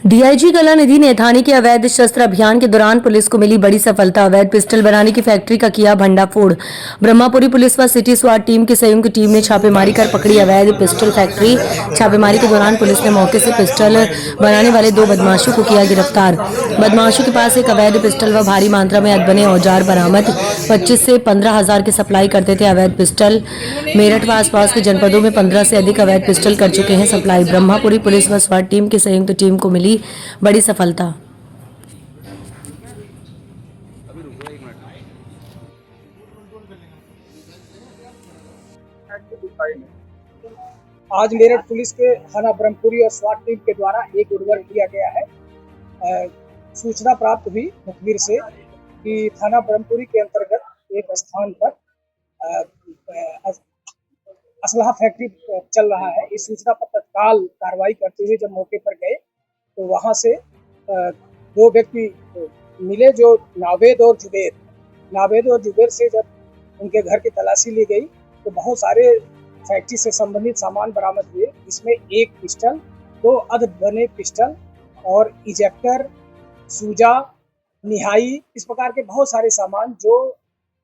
DIG Kalanidhi ने थाने के अवैध शस्त्र अभियान के दौरान पुलिस को मिली बड़ी सफलता। अवैध पिस्टल बनाने की फैक्ट्री का किया भंडाफोड़। ब्रह्मापुरी पुलिस व सिटी स्वाट टीम की संयुक्त टीम ने छापेमारी कर पकड़ी अवैध पिस्टल फैक्ट्री। छापेमारी के दौरान पुलिस ने मौके से पिस्टल बनाने वाले 2 बदमाशों को किया गिरफ्तार। बदमाशों के पास एक अवैध पिस्टल व भारी मात्रा में अधबने औजार बरामद। 25 से 15 हजार की सप्लाई करते थे अवैध पिस्टल। मेरठ व आसपास के जनपदों में 15 से अधिक अवैध पिस्टल कर चुके हैं सप्लाई। ब्रह्मापुरी पुलिस व स्वाट टीम की संयुक्त टीम को मिली बड़ी सफलता। आज मेरठ पुलिस के थाना ब्रह्मपुरी और स्वाट टीम के द्वारा एक उड़वर किया गया है। सूचना प्राप्त हुई मुखबिर से कि थाना ब्रह्मपुरी के अंतर्गत एक स्थान पर असलहा फैक्ट्री चल रहा है। इस सूचना पर तत्काल कार्रवाई करते हुए जब मौके पर गए तो वहां से 2 व्यक्ति मिले जो नावेद और जुबेर से जब उनके घर की तलाशी ली गई तो बहुत सारे फैक्ट्री से संबंधित सामान बरामद हुए। इसमें एक पिस्टल, 2 अधबने पिस्टल और इजेक्टर, सूजा, निहाई, इस प्रकार के बहुत सारे सामान जो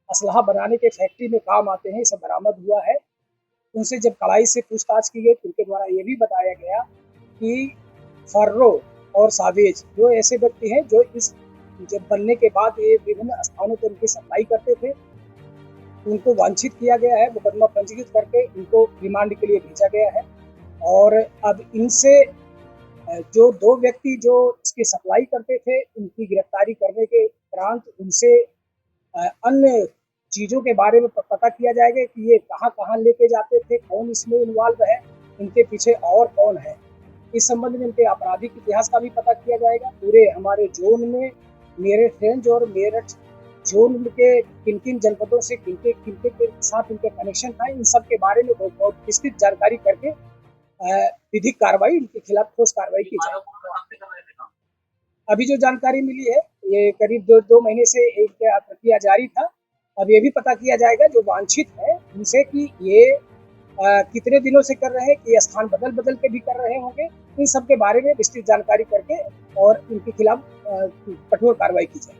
असलहा बनाने के फैक्ट्री में काम आते हैं, सब बरामद हुआ है। उनसे जब कड़ाई से पूछताछ की गई तो उनके द्वारा ये भी बताया गया कि फर्रो और सावेज जो ऐसे व्यक्ति हैं जो इस जब बनने के बाद ये विभिन्न स्थानों पर उनकी सप्लाई करते थे, उनको वांछित किया गया है। मुकदमा पंजीकृत करके उनको रिमांड के लिए भेजा गया है। और अब इनसे जो 2 व्यक्ति जो इसकी सप्लाई करते थे, उनकी गिरफ्तारी करने के उपरांत उनसे अन्य चीज़ों के बारे में पता किया जाएगा कि ये कहाँ लेके जाते थे, कौन इसमें इन्वॉल्व है, इनके पीछे और कौन है। इस संबंध में इनके आपराधिक इतिहास का भी पता किया जाएगा। पूरे हमारे जोन में मेरठ रेंज और मेरठ जोन के किन जनपदों से किनके के साथ इनके कनेक्शन था, इन सब के बारे में बहुत विस्तृत जानकारी करके विधिक कार्रवाई इनके खिलाफ ठोस कार्रवाई की जाए। अभी जो जानकारी मिली है ये करीब 2 महीने से एक प्रक्रिया जारी था। अब ये भी पता किया जाएगा जो वांछित है उनसे कि ये कितने दिनों से कर रहे हैं, कि स्थान बदल के भी कर रहे होंगे। इन सब के बारे में विस्तृत जानकारी करके और इनके खिलाफ कठोर कार्रवाई की जाए।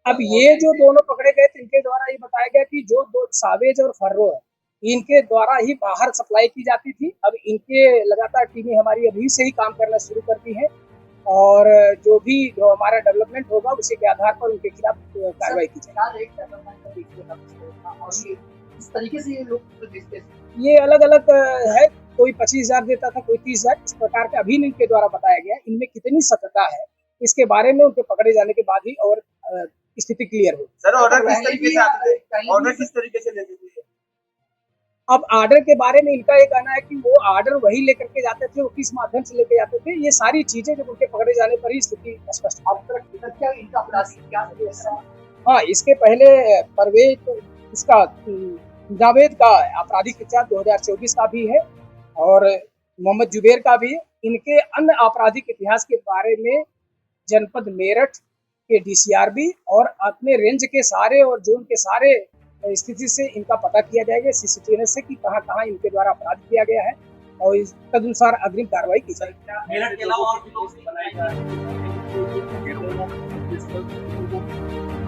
अब ये जो दोनों पकड़े गए थे इनके द्वारा ये बताया गया कि जो 2 सावेज और फर्रो है इनके द्वारा ही बाहर सप्लाई की जाती थी। अब इनके लगातार टीमें हमारी अभी से ही काम करना शुरू करती है और जो हमारा डेवलपमेंट होगा उसी के आधार पर उनके खिलाफ कार्रवाई की जाएगी। इस तरीके से ये अलग अलग है, कोई 25,000 देता था, कोई 30,000, इस प्रकार का अभी इनके द्वारा बताया गया। इनमें कितनी सत्यता है इसके बारे में उनके पकड़े जाने के बाद ही और स्थिति क्लियर होगी। सर ऑर्डर किस तरीके से लेते थे? अब ऑर्डर के बारे में इनका ये कहना है कि वो ऑर्डर वही लेकर के जाते थे, वो किस माध्यम से लेके जाते थे, ये सारी चीजें जब उनके पकड़े जाने पर ही स्थिति स्पष्ट। हाँ, इसके पहले परवेज इसका जावेद का आपराधिक इतिहास 2024 का भी है और मोहम्मद जुबेर का भी है। इनके अन्य आपराधिक इतिहास के बारे में जनपद मेरठ के डीसीआरबी और अपने रेंज के सारे और जोन के सारे स्थिति से इनका पता किया जाएगा सीसीटीवी से कि कहाँ इनके द्वारा अपराध किया गया है और इस तदनुसार अग्रिम कार्रवाई की जाएगी।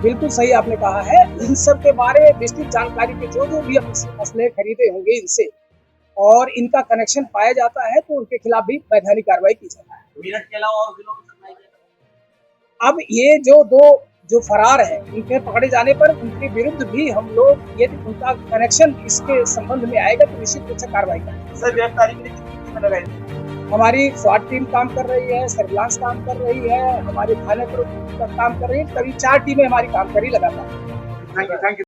बिल्कुल सही आपने कहा है। इन सब के बारे में विस्तृत जानकारी के जो भी असले खरीदे होंगे इनसे और इनका कनेक्शन पाया जाता है तो उनके खिलाफ भी वैधानिक कार्रवाई की जाएगी। अब ये जो फरार है इनके पकड़े जाने पर उनके विरुद्ध भी हम लोग यदि उनका कनेक्शन इसके संबंध में आएगा तो निश्चित रूप से कार्रवाई करेंगे। सर गिरफ्तारी के लिए कितनी टीमें लगाई? हमारी स्वाट टीम काम कर रही है, सर्विलांस काम कर रही है, हमारे थाने पर काम कर रही है, करीब 4 टीमें हमारी काम कर रही लगातार। Thank you.